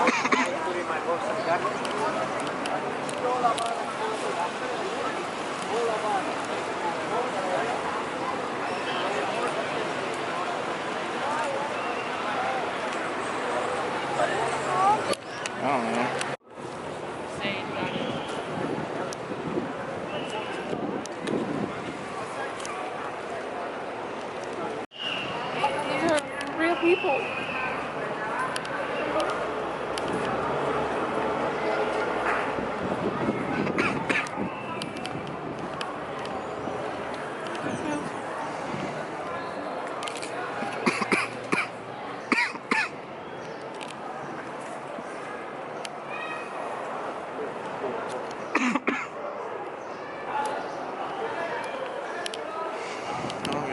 I don't know. These are real people.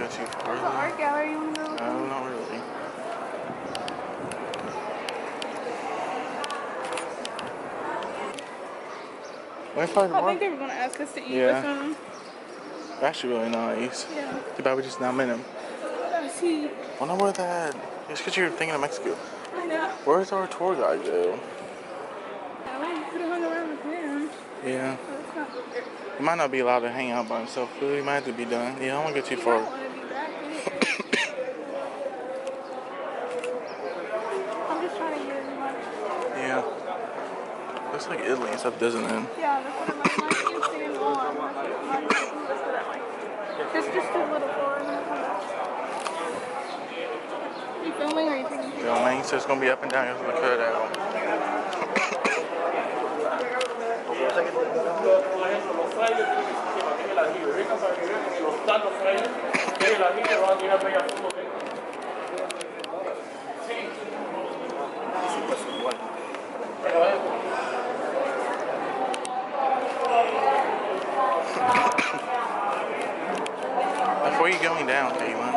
Too far. There's an art gallery you want to go to? No, not really. I think they were going to ask us to eat with them. They're actually really nice. Yeah. Too bad we just not met them. I see. I wonder where that. It's because you're thinking of Mexico. I know. Where's our tour guide though? I could have hung around with him. Yeah. That's not good. He might not be allowed to hang out by himself, but he might have to be done. Yeah, I don't want to go too He far. might want to be back anyway. I'm just trying to get as much. Yeah. Looks like Italy and stuff, doesn't it? Yeah, that's what I'm like. My skin's staying warm. That's what I'm like. Just a little for and then come back. You filming or are you taking pictures? Filming, so it's going to be up and down. You're going to cut it out. Before you going down, Caitlin?